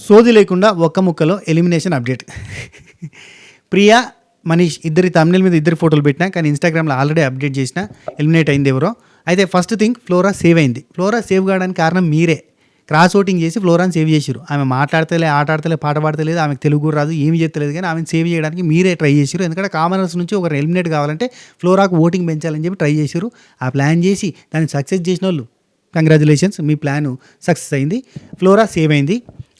సోది లేకుండా ఒక్క ముక్కలో ఎలిమినేషన్ అప్డేట్. ప్రియా, మనీష్ ఇద్దరి తమ్నెల్ మీద ఇద్దరు ఫోటోలు పెట్టినా, కానీ ఇన్స్టాగ్రామ్లో ఆల్రెడీ అప్డేట్ చేసిన ఎలిమినేట్ అయింది ఎవరో. అయితే ఫస్ట్ థింగ్ ఫ్లోరా సేవ్ అయింది. ఫ్లోరా సేవ్ కావడానికి కారణం మీరే. క్రాస్ ఓటింగ్ చేసి ఫ్లోరాని సేవ్ చేసారు. ఆమె మాట్లాడతలే, ఆట ఆడతలే, పాట పాడతలేదు, ఆమెకు తెలుగు రాదు, ఏమి చేస్తలేదు, కానీ ఆమెను సేవ్ చేయడానికి మీరే ట్రై చేసారు. ఎందుకంటే కామనర్స్ నుంచి ఒకరు ఎలిమినేట్ కావాలంటే ఫ్లోరాకు ఓటింగ్ పెంచాలని చెప్పి ట్రై చేసారు. ఆ ప్లాన్ చేసి దాన్ని సక్సెస్ చేసిన వాళ్ళు కంగ్రాచులేషన్స్, మీ ప్లాన్ సక్సెస్ అయింది. ఫ్లోరా సేవ్ అయింది.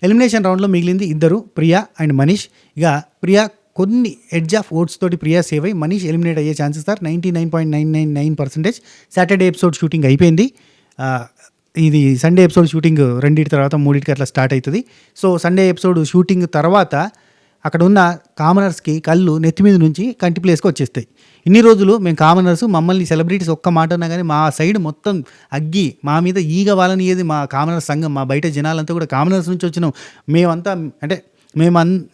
ఎలిమినేషన్ రౌండ్లో మిగిలింది ఇద్దరు, ప్రియా అండ్ మనీష్. ఇక ప్రియా కొన్ని ఎడ్జ్ ఆఫ్ ఓట్స్ తోటి ప్రియా సేవ్ అయ్యి మనీష్ ఎలిమినేట్ అయ్యే chances sir 99.999%. Saturday episode shooting అయిపోయింది. ఇది సండే ఎపిసోడ్ షూటింగ్ రెండింటి తర్వాత మూడింటికి అట్లా స్టార్ట్ అవుతుంది. సో సండే ఎపిసోడ్ షూటింగ్ తర్వాత అక్కడ ఉన్న కామనర్స్కి కళ్ళు నెత్తి మీద నుంచి కంటి ప్లేస్కి వచ్చేస్తాయి. ఇన్ని రోజులు మేము కామనర్స్, మమ్మల్ని సెలబ్రిటీస్ ఒక్క మాట అన్నా కానీ మా సైడ్ మొత్తం అగ్గి మా మీద ఈగ వాళ్ళనియేది మా కామనర్స్ సంఘం. మా బయట జనాలంతా కూడా కామనర్స్ నుంచి వచ్చినాం. మేమంతా అంటే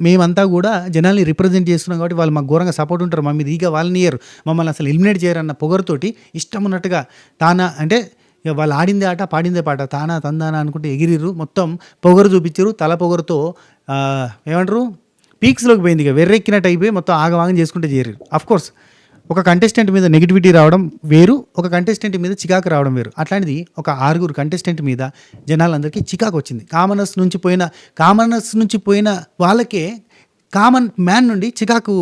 మేమంతా కూడా జనాల్ని రిప్రజెంట్ చేస్తున్నాం కాబట్టి వాళ్ళు మాకు ఘోరంగా సపోర్ట్ ఉంటారు. మా మీద ఈగ వాళ్ళని ఇయ్యరు, మమ్మల్ని అసలు ఎలిమినేట్ చేయరన్న పొగరుతోటి ఇష్టం ఉన్నట్టుగా తానా అంటే వాళ్ళు ఆడిందే ఆట పాడిందే పాట, తానా తందానా అనుకుంటే ఎగిరిరు, మొత్తం పొగరు చూపించారు. తల పొగరుతో ఏమంటారు పీక్స్లోకి పోయింది. ఇక వెర్రెక్కినట్టు అయిపోయి మొత్తం ఆగవాగం చేసుకుంటే చేరారు. అఫ్కోర్స్ ఒక కంటెస్టెంట్ మీద నెగిటివిటీ రావడం వేరు, ఒక కంటెస్టెంట్ మీద చికాకు రావడం వేరు. అట్లాంటిది ఒక 6 కంటెస్టెంట్ మీద జనాలందరికీ చికాకు వచ్చింది. కామనర్స్ నుంచి పోయిన వాళ్ళకే కామన్ మ్యాన్ నుండి చికాకు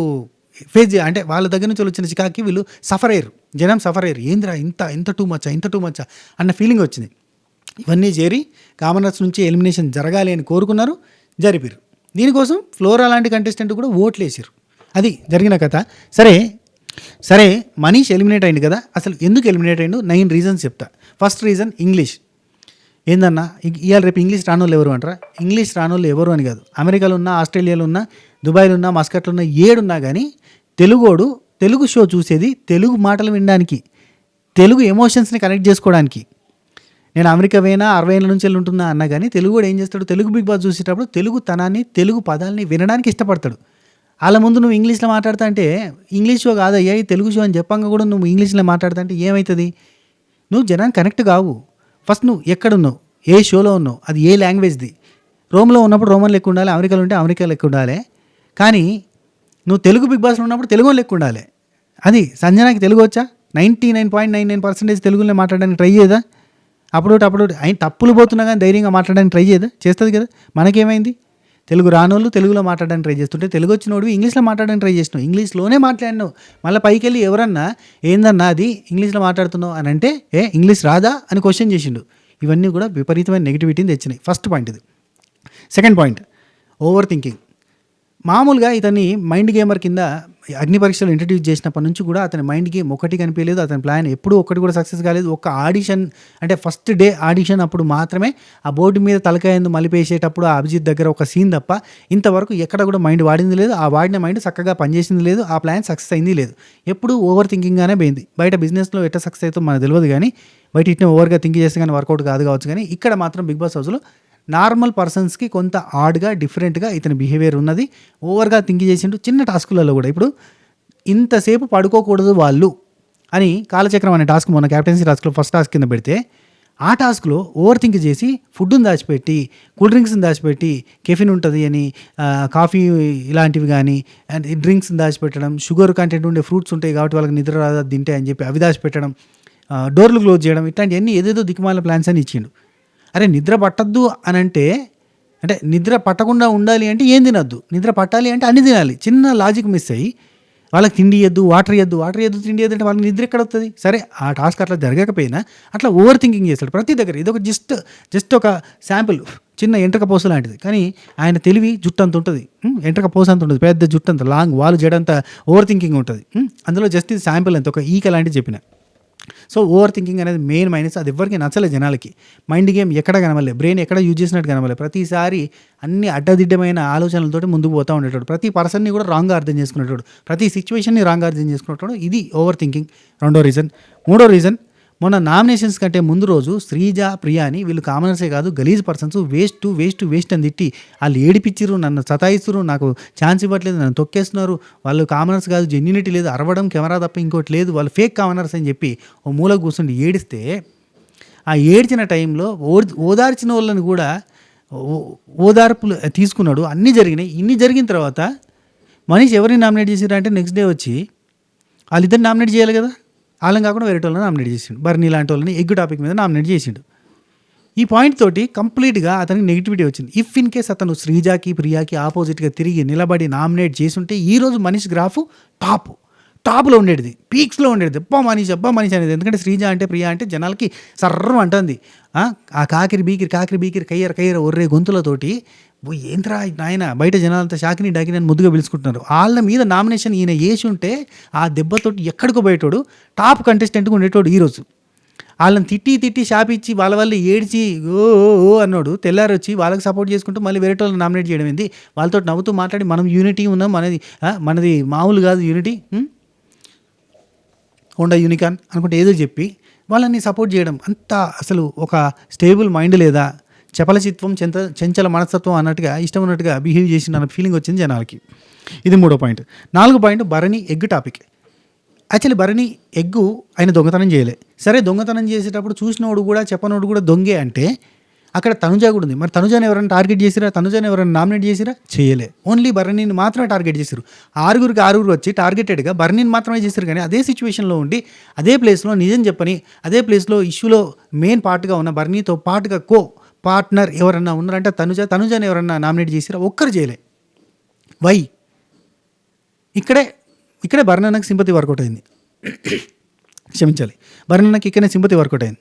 ఫేస్ అంటే వాళ్ళ దగ్గర నుంచి వచ్చిన చికాకి వీళ్ళు సఫర్ అయ్యారు, జనం సఫర్ అయ్యారు. ఏంద్రా ఇంత టూ మచ్చా అన్న ఫీలింగ్ వచ్చింది. ఇవన్నీ చేరి కామనర్స్ నుంచి ఎలిమినేషన్ జరగాలి అని కోరుకున్నారు, జరిపారు. దీనికోసం ఫ్లోరా లాంటి కంటెస్టెంట్ కూడా ఓట్లు వేసారు. అది జరిగిన కథ. సరే మనీష్ ఎలిమినేట్ అయింది కదా, అసలు ఎందుకు ఎలిమినేట్ అయ్యిండు 9 రీజన్స్ చెప్తా. First reason English. ఏందన్నా ఇవాళ రేపు ఇంగ్లీష్ రానోళ్ళు ఎవరు అంటారా? ఇంగ్లీష్ రానోళ్ళు ఎవరు అని కాదు, అమెరికాలో ఉన్నా, ఆస్ట్రేలియాలో ఉన్నా, దుబాయ్లో ఉన్నా, మస్కట్లో ఉన్నా, ఏడున్నా కానీ తెలుగోడు తెలుగు షో చూసేది తెలుగు మాటలు వినడానికి, తెలుగు ఎమోషన్స్ని కనెక్ట్ చేసుకోవడానికి. నేను అమెరికా పోయినా 60 ఏళ్ళ నుంచి ఉంటున్నా అన్నా కానీ తెలుగు కూడా ఏం చేస్తాడు, తెలుగు బిగ్ బాస్ చూసేటప్పుడు తెలుగు తనాన్ని, తెలుగు పదాలని వినడానికి ఇష్టపడతాడు. వాళ్ళ ముందు నువ్వు ఇంగ్లీష్లో మాట్లాడుతా అంటే ఇంగ్లీష్ షో కాదయ్యా ఈ తెలుగు షో అని చెప్పంగా కూడా నువ్వు ఇంగ్లీష్లో మాట్లాడుతా అంటే ఏమవుతుంది? నువ్వు జనానికి కనెక్ట్ కావు. ఫస్ట్ నువ్వు ఎక్కడున్నావు, ఏ షోలో ఉన్నావు, అది ఏ లాంగ్వేజ్ది. రోమ్లో ఉన్నప్పుడు రోమన్ లెక్క ఉండాలి, అమెరికాలో ఉంటే అమెరికా లెక్క ఉండాలి. కానీ నువ్వు తెలుగు బిగ్ బాస్లో ఉన్నప్పుడు తెలుగు లెక్క ఉండాలి. అది సంజనాకి తెలుగు వచ్చా? 99.99% తెలుగులో మాట్లాడడానికి ట్రై చేయదా? అప్పుడు ఆయన తప్పులు పోతున్నా కానీ ధైర్యంగా మాట్లాడడానికి ట్రై చేయదా? చేస్తుంది కదా. మనకేమైంది? తెలుగు రానోళ్ళు తెలుగులో మాట్లాడడానికి ట్రై చేస్తుంటే తెలుగు వచ్చినోడు ఇంగ్లీష్లో మాట్లాడడానికి ట్రై చేసినావు, ఇంగ్లీష్లోనే మాట్లాడినావు. మళ్ళీ పైకి వెళ్ళి ఎవరన్నా ఏందన్నా అది ఇంగ్లీష్లో మాట్లాడుతున్నావు అని అంటే ఇంగ్లీష్ రాదా అని క్వశ్చన్ చేసిండు. ఇవన్నీ కూడా విపరీతమైన నెగిటివిటీని తెచ్చినాయి. ఫస్ట్ పాయింట్ ఇది. Second point over thinking. మామూలుగా ఇతన్ని మైండ్ గేమర్ కింద అగ్ని పరీక్షలు ఇంట్రడ్యూస్ చేసినప్పటి నుంచి కూడా అతని మైండ్ గేమ్ ఒకటి కనిపించలేదు, అతని ప్లాన్ ఎప్పుడూ ఒకటి కూడా సక్సెస్ కాలేదు. ఒక ఆడిషన్ అంటే ఫస్ట్ డే ఆడిషన్ అప్పుడు మాత్రమే ఆ బోర్డు మీద తలకాయందు మలిపేసేటప్పుడు ఆ అభిజిత్ దగ్గర ఒక సీన్ తప్ప ఇంతవరకు ఎక్కడ కూడా మైండ్ వాడింది లేదు. ఆ వాడిన మైండ్ చక్కగా పనిచేసింది లేదు, ఆ ప్లాన్ సక్సెస్ అయింది లేదు. ఎప్పుడు ఓవర్ థింకింగ్గానే పోయింది. బయట బిజినెస్లో ఎట్లా సక్సెస్ అవుతుందో మనకు తెలియదు, కానీ బయట ఇట్లా ఓవర్గా థింక్ చేస్తే కానీ వర్కౌట్ కాదు కావచ్చు. కానీ ఇక్కడ మాత్రం బిగ్ బాస్ హౌస్లో నార్మల్ పర్సన్స్కి కొంత ఆడ్గా డిఫరెంట్గా ఇతని బిహేవియర్ ఉన్నది. ఓవర్గా థింక్ చేసిండు చిన్న టాస్కులలో కూడా. ఇప్పుడు ఇంతసేపు పడుకోకూడదు వాళ్ళు అని కాలచక్రం అనే టాస్క్ మొన్న క్యాప్టెన్సీ టాస్క్లో ఫస్ట్ టాస్క్ కింద పెడితే ఆ టాస్క్లో ఓవర్ థింక్ చేసి ఫుడ్ని దాచిపెట్టి, కూల్ డ్రింక్స్ని దాచిపెట్టి, కెఫిన్ ఉంటుంది అని కాఫీ ఇలాంటివి కానీ అండ్ డ్రింక్స్ని దాచిపెట్టడం, షుగర్ కంటెంట్ ఉండే ఫ్రూట్స్ ఉంటాయి కాబట్టి వాళ్ళకి నిద్ర రాదా తింటే అని చెప్పి అవి దాచిపెట్టడం, డోర్లు క్లోజ్ చేయడం, ఇట్లాంటివన్నీ ఏదేదో దిక్కుమాల ప్లాన్స్ అని ఇచ్చిండు. అరే నిద్ర పట్టద్దు అని అంటే నిద్ర పట్టకుండా ఉండాలి అంటే ఏం తినద్దు, నిద్ర పట్టాలి అంటే అన్ని తినాలి. చిన్న లాజిక్ మిస్ అయ్యి వాళ్ళకి తిండి ఇవ్వద్దు, వాటర్ ఇవ్వద్దు, తిండి ఇవ్వద్దు అంటే వాళ్ళకి నిద్ర ఎక్కడ వస్తుంది? సరే ఆ టాస్క్ అట్లా జరగకపోయినా అట్లా ఓవర్ థింకింగ్ చేస్తాడు ప్రతి దగ్గర. ఇది ఒక జస్ట్ ఒక శాంపుల్, చిన్న ఎంట్రక పోస లాంటిది. కానీ ఆయన తెలివి జుట్టు అంత ఉంటుంది, ఎంట్రక పోస అంత ఉంటుంది, పెద్ద జుట్టు అంత లాంగ్, వాళ్ళు జడంత ఓవర్ థింకింగ్ ఉంటుంది. అందులో జస్ట్ ఇది శాంపుల్ అంత, ఒక ఈక లాంటిది చెప్పిన. సో ఓవర్ థింకింగ్ అనేది మెయిన్ మైనస్. అది ఎవరికి నచ్చలేదు జనాలకి. మైండ్ గేమ్ ఎక్కడ కనవలే, బ్రెయిన్ ఎక్కడ యూజ్ చేసినట్టు కనవలే. ప్రతిసారి అన్ని అడ్డదిడ్డమైన ఆలోచనలతోటి ముందుకు పోతూ ఉండేటోడు, ప్రతి పర్సన్ని కూడా రాంగ్గా అర్థం చేసుకునేటోడు, ప్రతి సిచ్యువేషన్ని రాంగ్గా అర్థం చేసుకునేటోడు. ఇది ఓవర్ థింకింగ్ రెండో రీజన్. మూడో రీజన్, మొన్న నామినేషన్స్ కంటే ముందు రోజు శ్రీజ, ప్రియా అని వీళ్ళు కామనర్సే కాదు గలీజ్ పర్సన్స్, వేస్ట్ అని తిట్టి వాళ్ళు ఏడిపించిర్రు, నన్ను సతాయిస్తున్నారు, నాకు ఛాన్స్ ఇవ్వట్లేదు, నన్ను తొక్కేస్తున్నారు, వాళ్ళు కామనర్స్ కాదు, జెన్యూనిటీ లేదు, అరవడం కెమెరా తప్ప ఇంకోటి లేదు, వాళ్ళు ఫేక్ కామనర్స్ అని చెప్పి ఓ మూలకు కూర్చుండి ఏడిస్తే ఆ ఏడ్చిన టైంలో ఓదార్చిన వాళ్ళని కూడా ఓదార్పులు తీసుకున్నాడు, అన్నీ జరిగినాయి. ఇన్ని జరిగిన తర్వాత మనీష్ ఎవరిని నామినేట్ చేసిరా అంటే నెక్స్ట్ డే వచ్చి వాళ్ళిద్దరు నామినేట్ చేయాలి కదా, వాళ్ళని కాకుండా వేరే వాళ్ళని నామినేట్ చేసిండు. బర్నీ లాంటి వాళ్ళని ఎగ్ టాపిక్ మీద నామినేట్ చేసిండు. ఈ పాయింట్ తోటి కంప్లీట్గా అతనికి నెగిటివిటీ వచ్చింది. ఇఫ్ ఇన్ కేస్ అతను శ్రీజాకి ప్రియాకి ఆపోజిట్గా తిరిగి నిలబడి నామినేట్ చేసుంటే ఈరోజు మనీష్ గ్రాఫ్ టాప్లో ఉండేది, పీక్స్లో ఉండేది. అబ్బా మనీష్ అనేది. ఎందుకంటే శ్రీజ అంటే ప్రియా అంటే జనాలకి సర్రం అంటుంది. ఆ కాకిరి బీకిరి కయ్యర ఒర్రే గొంతులతోటి ఏంట్రా నాయన బయట జనాలంతా షాకిని డాకిని అని ముద్దుగా పిలుచుకుంటున్నారు. వాళ్ళ మీద నామినేషన్ ఈయన వేసి ఉంటే ఆ దెబ్బతోటి ఎక్కడికో పోయేటోడు, టాప్ కంటెస్టెంట్గా ఉండేటోడు. ఈరోజు వాళ్ళని తిట్టి షాపిచ్చి వాళ్ళ ఏడ్చి ఓ అన్నాడు. తెల్లారి వచ్చి వాళ్ళకి సపోర్ట్ చేసుకుంటూ మళ్ళీ వేరే వాళ్ళని నామినేట్ చేయడం ఏంది? వాళ్ళతో నవ్వుతూ మాట్లాడి మనం యూనిటీ ఉన్నాం, మనది మామూలు కాదు యూనిటీ, హోండా యూనికాన్ అనుకుంటే ఏదో చెప్పి వాళ్ళని సపోర్ట్ చేయడం అంతా అసలు ఒక స్టేబుల్ మైండ్ లేదా, చపలచిత్వం చంచల మనస్తత్వం అన్నట్టుగా ఇష్టం ఉన్నట్టుగా బిహేవ్ చేసిన అన్న ఫీలింగ్ వచ్చింది జనాలకి. ఇది 3వ పాయింట్. 4వ point Bharani egg topic. Actually Bharani egg ఆయన దొంగతనం చేయలే. సరే దొంగతనం చేసేటప్పుడు చూసినోడు కూడా చెప్పనోడు కూడా దొంగే అంటే అక్కడ తనుజా కూడా ఉంది. మరి తనుజాని ఎవరైనా టార్గెట్ చేసిరా? తనుజాని ఎవరైనా నామినేట్ చేసిరా? చేయలే. ఓన్లీ భరణిని మాత్రమే టార్గెట్ చేశారు. 6 వచ్చి టార్గెటెడ్గా భరణిని మాత్రమే చేశారు. కానీ అదే సిచ్యువేషన్లో ఉండి అదే ప్లేస్లో నిజం చెప్పని అదే ప్లేస్లో ఇష్యూలో మెయిన్ పార్ట్గా ఉన్న భరణితో పాటుగా పార్ట్నర్ ఎవరన్నా ఉన్నారంటే తనుజాని ఎవరన్నా నామినేట్ చేసిరా? ఒక్కరు చేయలే. వై? ఇక్కడే భరణన్నకి సింపతి వర్కౌట్ అయింది. క్షమించాలి, భరణన్నకి ఇక్కడనే సింపతి వర్కౌట్ అయింది.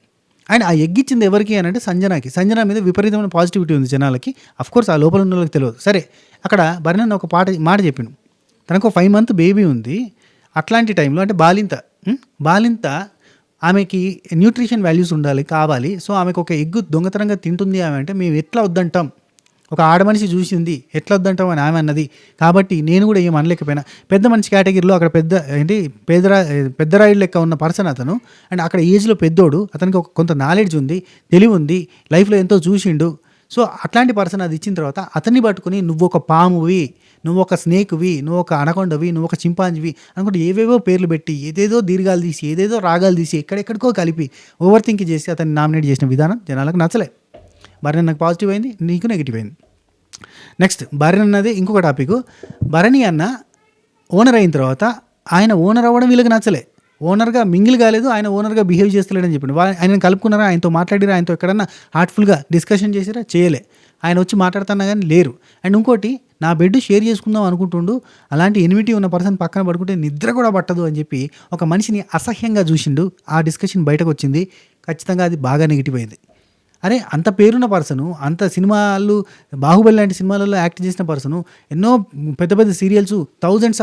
అండ్ ఆ ఎగ్గిచ్చింది ఎవరికి అని అంటే సంజన మీద విపరీతమైన పాజిటివిటీ ఉంది జనాలకి. అఫ్కోర్స్ ఆ లోపల ఉన్న వాళ్ళకి తెలియదు. సరే అక్కడ భరణన్న ఒక మాట చెప్పిండు, తనకు 5 month బేబీ ఉంది. అట్లాంటి టైంలో అంటే బాలింత ఆమెకి న్యూట్రిషన్ వాల్యూస్ కావాలి. సో ఆమెకు ఒక ఎగ్గు దొంగతనంగా తింటుంది ఆమె అంటే మేము ఎట్లా వద్దంటాం? ఒక ఆడమనిషి చూసింది ఎట్లా వద్దంటాం అని ఆమె అన్నది. కాబట్టి నేను కూడా ఏం అనలేకపోయినా. పెద్ద మనిషి కేటగిరీలో అక్కడ పెద్దరాయుడు లెక్క ఉన్న పర్సన్ అతను. అండ్ అక్కడ ఏజ్లో పెద్దోడు, అతనికి కొంత నాలెడ్జ్ ఉంది, తెలివి ఉంది, లైఫ్లో ఎంతో చూసిండు. సో అట్లాంటి పర్సన్ అది ఇచ్చిన తర్వాత అతన్ని పట్టుకుని నువ్వు ఒక పామువి, నువ్వు ఒక స్నేక్వి, నువ్వు ఒక అనకొండవి, నువ్వు ఒక చింపాంజివి అనుకుంటే ఏవేవో పేర్లు పెట్టి ఏదేదో దీర్ఘాలు తీసి ఏదేదో రాగాలు తీసి ఎక్కడెక్కడికో కలిపి ఓవర్ థింక్ చేసి అతన్ని నామినేట్ చేసిన విధానం జనాలకు నచ్చలే. భరణి నాకు పాజిటివ్ అయింది, నీకు నెగిటివ్ అయింది. నెక్స్ట్ భరణి అన్నది ఇంకొక టాపిక్. భరణి అన్న ఓనర్ అయిన తర్వాత ఆయన ఓనర్ అవ్వడం వీళ్ళకి నచ్చలే. ఓనర్గా మింగిల్ కాలేదు, ఆయన ఓనర్గా బిహేవ్ చేస్తలేడని చెప్పిండు. ఆయన కలుపుకున్నారా? ఆయనతో మాట్లాడిరా? ఆయనతో ఎక్కడన్నా హార్ట్ఫుల్గా డిస్కషన్ చేసిరా? చేయలే. ఆయన వచ్చి మాట్లాడుతున్నా కానీ లేరు. అండ్ ఇంకోటి, నా బెడ్ షేర్ చేసుకుందాం అనుకుంటుండు, అలాంటి ఎనిమిటీ ఉన్న పర్సన్ పక్కన పడుకుంటే నిద్ర కూడా పట్టదు అని చెప్పి ఒక మనిషిని అసహ్యంగా చూసిండు. ఆ డిస్కషన్ బయటకు వచ్చింది. ఖచ్చితంగా అది బాగా నెగిటివ్ అయింది. అరే అంత పేరున్న పర్సను, అంత సినిమాలు, బాహుబలి లాంటి సినిమాలలో యాక్ట్ చేసిన పర్సను, ఎన్నో పెద్ద సీరియల్స్, థౌజండ్స్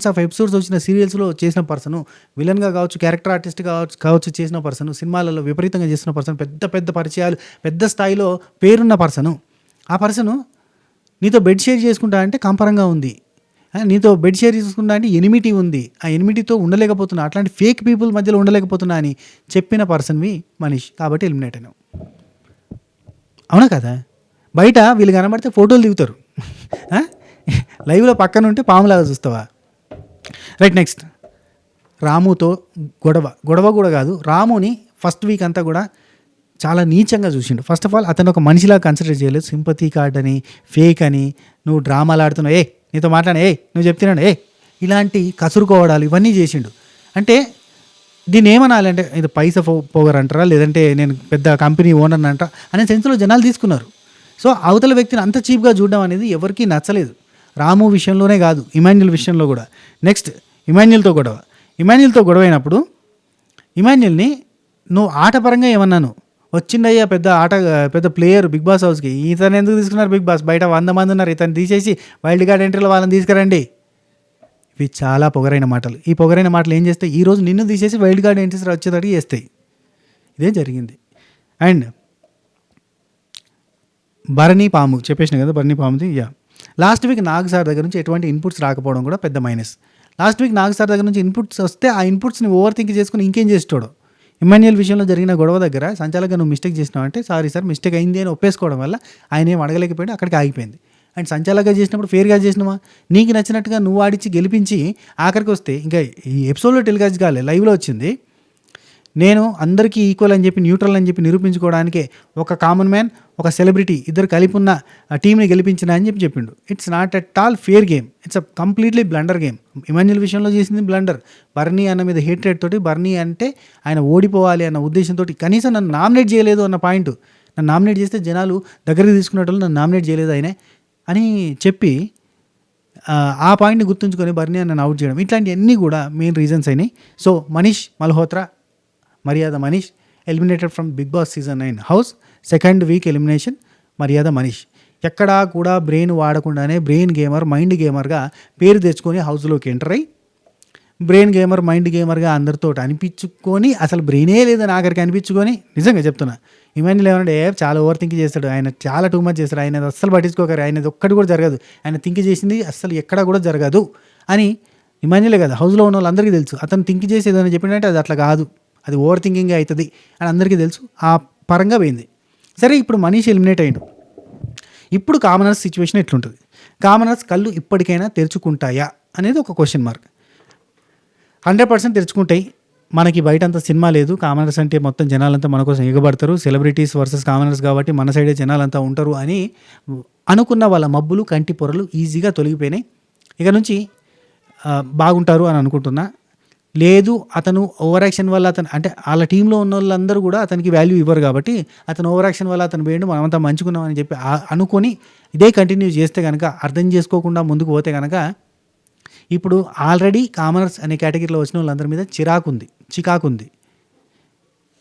ఆఫ్ ఎపిసోడ్స్ వచ్చిన సీరియల్స్లో చేసిన పర్సను, విలన్గా కావచ్చు, క్యారెక్టర్ ఆర్టిస్ట్ కావచ్చు చేసిన పర్సను, సినిమాలలో విపరీతంగా చేసిన పర్సను, పెద్ద పరిచయాలు, పెద్ద స్థాయిలో పేరున్న పర్సను. ఆ పర్సను నీతో బెడ్ షేర్ చేసుకుంటా అంటే కంపరంగా ఉంది, నీతో బెడ్ షేర్ చేసుకుంటా అంటే ఎనిమిటీ ఉంది, ఆ ఎనిమిటీతో ఉండలేకపోతున్నా, అట్లాంటి ఫేక్ పీపుల్ మధ్యలో ఉండలేకపోతున్నా అని చెప్పిన పర్సన్వి మనీష్. కాబట్టి ఎలిమినేట్ అయినావు. అవునా కదా? బయట వీళ్ళు కనబడితే ఫోటోలు దిగుతారు, లైవ్లో పక్కన ఉంటే పాములాగా చూస్తావా? రైట్. నెక్స్ట్ రాముతో గొడవ కూడా కాదు, రాముని ఫస్ట్ వీక్ అంతా కూడా చాలా నీచంగా చూసిండు. ఫస్ట్ ఆఫ్ ఆల్ అతను ఒక మనిషిలా కన్సిడర్ చేయలేదు. సింపతి కార్డ్ అని, ఫేక్ అని, నువ్వు డ్రామాలు ఆడుతున్నావు, నీతో మాట్లాడే, నువ్వు చెప్తున్నాడు, ఇలాంటి కసురుకోవడాలు ఇవన్నీ చేసిండు. అంటే దీన్ని ఏమనాలి అంటే ఇది పైసా పోగర్ అంటారా, లేదంటే నేను పెద్ద కంపెనీ ఓనర్ అంటారా అనే సెన్స్లో జనాలు తీసుకున్నారు. సో అవతల వ్యక్తిని అంత చీప్గా చూడడం అనేది ఎవరికీ నచ్చలేదు. రాము విషయంలోనే కాదు, ఇమాన్యుల్ విషయంలో కూడా. నెక్స్ట్ ఇమాన్యుల్తో గొడవ అయినప్పుడు ఇమాన్యుల్ని నువ్వు ఆటపరంగా ఏమన్నాను, వచ్చిందయ్యా పెద్ద ప్లేయర్ బిగ్ బాస్ హౌస్కి, ఇతను ఎందుకు తీసుకున్నారు బిగ్ బాస్, బయట 100 మంది ఉన్నారు, ఇతను తీసేసి వైల్డ్ కార్డ్ ఎంట్రీలో వాళ్ళని తీసుకురండి. ఇవి చాలా పొగరైన మాటలు. ఈ పొగరైన మాటలు ఏం చేస్తాయి, ఈరోజు నిన్ను తీసేసి వైల్డ్ కార్డ్ ఎంట్రీస్ వచ్చేటట్టు చేస్తాయి. ఇదే జరిగింది. అండ్ భరణి పాము చెప్పేసిన కదా, భరణి పాముది. లాస్ట్ వీక్ నాగ్ సార్ దగ్గర నుంచి ఎటువంటి ఇన్పుట్స్ రాకపోవడం కూడా పెద్ద minus. Last week Nag sir దగ్గర నుంచి ఇన్పుట్స్ వస్తే ఆ ఇన్పుట్స్ని ఓవర్ థింక్ చేసుకుని ఇంకేం చేస్తాడు. ఇమాన్యుల్ విషయంలో జరిగిన గొడవ దగ్గర సంచాలకుగా నువ్వు మిస్టేక్ చేసినావు అంటే సారీ సార్ మిస్టేక్ అయింది అని ఒప్పేసుకోవడం వల్ల ఆయన ఏం అడగలేకపోయాడు, అక్కడికి ఆగిపోయింది. అండ్ సంచాలకుగా చేసినప్పుడు ఫేర్గా చేసినావా, నీకు నచ్చినట్టుగా నువ్వు ఆడిచ్చి గెలిపించి ఆఖరికి వస్తే ఇంకా ఈ ఎపిసోడ్లో టెలికాస్ట్ కాలే, లైవ్లో వచ్చింది. నేను అందరికీ ఈక్వల్ అని చెప్పి, న్యూట్రల్ అని చెప్పి నిరూపించుకోవడానికే ఒక కామన్ మ్యాన్, ఒక సెలబ్రిటీ ఇద్దరు కలిపి ఉన్న టీంని గెలిపించిన అని చెప్పి చెప్పిండు. It's not at all fair game, it's a completely blunder game. Emmanuel విషయంలో చేసింది బ్లండర్. బర్నీ అన్న మీద హేట్రేట్ తోటి, బర్నీ అంటే ఆయన ఓడిపోవాలి అన్న ఉద్దేశంతో కనీసం నన్ను నామినేట్ చేయలేదు అన్న పాయింట్. నన్ను నామినేట్ చేస్తే జనాలు దగ్గరికి తీసుకునేటోళ్ళు నన్ను నామినేట్ చేయలేదు ఆయనే అని చెప్పి ఆ పాయింట్ని గుర్తుంచుకొని బర్నీ అన్నను అవుట్ చేయడం, ఇట్లాంటివన్నీ కూడా మెయిన్ రీజన్స్ అయినాయి. So Manish Malhotra, Maryada Manish eliminated from Bigg Boss season 9 house. Second week elimination Maryada Manish. ఎక్కడా కూడా బ్రెయిన్ వాడకుండానే బ్రెయిన్ గేమర్, మైండ్ గేమర్గా పేరు తెచ్చుకొని హౌస్లోకి ఎంటర్ అయ్యి, బ్రెయిన్ గేమర్, మైండ్ గేమర్గా అందరితో అనిపించుకొని, అసలు బ్రెయినే లేదని ఆఖరికి అనిపించుకొని, నిజంగా చెప్తున్నా, ఇమాన్యుల్ ఏమంటే చాలా ఓవర్ థింక్ చేస్తాడు, ఆయన చాలా టూ మచ్ చేస్తాడు, ఆయన అస్సలు పట్టించుకోకరు, ఆయనది ఒక్కటి కూడా జరగదు, ఆయన థింక్ చేసింది అస్సలు ఎక్కడా కూడా జరగదు అని ఇమాన్యులే కదా హౌస్లో ఉన్న వాళ్ళందరికీ తెలుసు. అతను థింక్ చేసి ఏదైనా చెప్పిందంటే అది అట్లా కాదు, అది ఓవర్ థింకింగ్ అవుతుంది అని అందరికీ తెలుసు. ఆ పరంగా పోయింది. సరే, ఇప్పుడు మనీష్ ఎలిమినేట్ అయ్యాడు. ఇప్పుడు కామనర్స్ సిచ్యువేషన్ ఎట్లుంటుంది? కామనర్స్ కళ్ళు ఇప్పటికైనా తెరుచుకుంటాయా అనేది ఒక క్వశ్చన్ మార్క్. 100% తెరుచుకుంటాయి. మనకి బయట అంత సినిమా లేదు. కామనర్స్ అంటే మొత్తం జనాలంతా మన కోసం ఎగబడతారు, సెలబ్రిటీస్ వర్సెస్ కామనర్స్ కాబట్టి మన సైడే జనాలంతా ఉంటారు అని అనుకున్న వాళ్ళ మబ్బులు, కంటి పొరలు ఈజీగా తొలగిపోయినాయి. ఇక నుంచి బాగుంటారు అని అనుకుంటున్నా. లేదు, అతను ఓవర్ యాక్షన్ వల్ల అంటే వాళ్ళ టీంలో ఉన్న వాళ్ళందరూ కూడా అతనికి వాల్యూ ఇవ్వరు కాబట్టి అతను ఓవర్ యాక్షన్ వల్ల అతను వేయండు, మనమంతా మంచుకున్నాం అని చెప్పి అనుకొని ఇదే కంటిన్యూ చేస్తే కనుక, అర్థం చేసుకోకుండా ముందుకు పోతే కనుక, ఇప్పుడు ఆల్రెడీ కామనర్స్ అనే కేటగిరీలో వచ్చిన వాళ్ళందరి మీద చికాకుంది.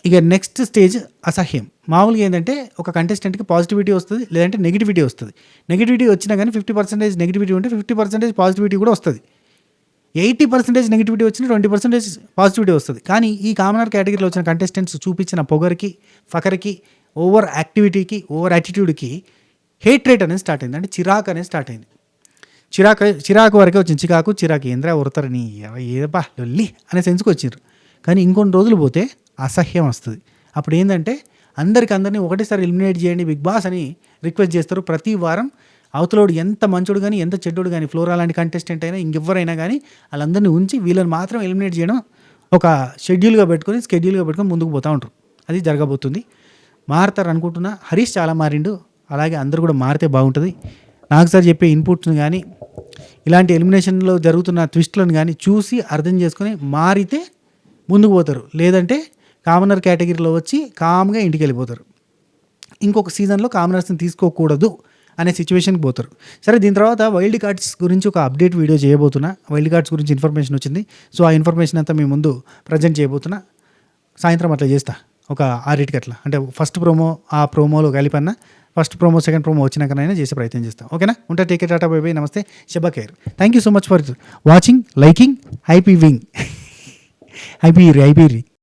ఇక నెక్స్ట్ స్టేజ్ అసహ్యం. మామూలుగా ఏంటంటే ఒక కంటెస్టెంట్కి పాజిటివిటీ వస్తుంది, లేదంటే నెగిటివిటీ వస్తుంది. నెగిటివిటీ వచ్చినా కానీ 50% నెగిటివిటీ ఉంటే 50% పాజిటివిటీ కూడా వస్తుంది. 80% నెగిటివిటీ వచ్చిన 20% పాజిటివిటీ వస్తుంది. కానీ ఈ కామనర్ కేటగిరీలో వచ్చిన కంటెస్టెంట్స్ చూపించిన పొగరికి, ఫకరికి, ఓవర్ యాక్టివిటీకి, ఓవర్ యాటిట్యూడ్కి హేట్రేట్ అనేది స్టార్ట్ అయింది. అంటే చిరాకు అనేది స్టార్ట్ అయింది. చిరాకు వరకే వచ్చింది. చిరాకు ఏంద్రా ఉరతరని ఏదబ్బా లొల్లి అనే సెన్స్కి వచ్చిండ్రు. కానీ ఇంకొన్ని రోజులు పోతే అసహ్యం వస్తుంది. అప్పుడు ఏంటంటే అందరినీ ఒకటేసారి ఎలిమినేట్ చేయండి బిగ్ బాస్ అని రిక్వెస్ట్ చేస్తారు. ప్రతి వారం అవతలోడు ఎంత మంచోడు కానీ, ఎంత చెడ్డోడు కానీ, ఫ్లోరా లాంటి కంటెస్టెంట్ అయినా, ఇంకెవరైనా కానీ వాళ్ళందరినీ ఉంచి వీళ్ళని మాత్రం ఎలిమినేట్ చేయడం ఒక స్కెడ్యూల్గా పెట్టుకొని ముందుకు పోతూ ఉంటారు. అది జరగబోతుంది. మారుతారు అనుకుంటున్నా. హరీష్ చాలా మారిండు, అలాగే అందరూ కూడా మారితే బాగుంటుంది. నాకు సార్ చెప్పే ఇన్పుట్స్ని కానీ, ఇలాంటి ఎలిమినేషన్లో జరుగుతున్న ట్విస్ట్లను కానీ చూసి అర్థం చేసుకొని మారితే ముందుకు పోతారు. లేదంటే కామనర్ కేటగిరీలో వచ్చి కామ్గా ఇంటికి వెళ్ళిపోతారు. ఇంకొక సీజన్లో కామనర్స్ని తీసుకోకూడదు అనే సిచ్యువేషన్కి పోతారు. సరే, దీని తర్వాత వైల్డ్ కార్డ్స్ గురించి ఒక అప్డేట్ వీడియో చేయబోతున్నా. వైల్డ్ కార్డ్స్ గురించి ఇన్ఫర్మేషన్ వచ్చింది. సో ఆ ఇన్ఫర్మేషన్ అంతా మీ ముందు ప్రజెంట్ చేయబోతున్నా. సాయంత్రం అట్లా చేస్తా, ఒక 6 అట్లా. అంటే ఫస్ట్ ప్రోమో, ఆ ప్రోమోలో కలిపన్నా ఫస్ట్ ప్రోమో, సెకండ్ ప్రోమో వచ్చినాకనైనా చేసే ప్రయత్నం చేస్తాం. ఓకేనా? ఉంటా. Take care, tata, bye bye, నమస్తే, శబా ఖైర్. Thank you so much for watching, liking, happy viewing, happy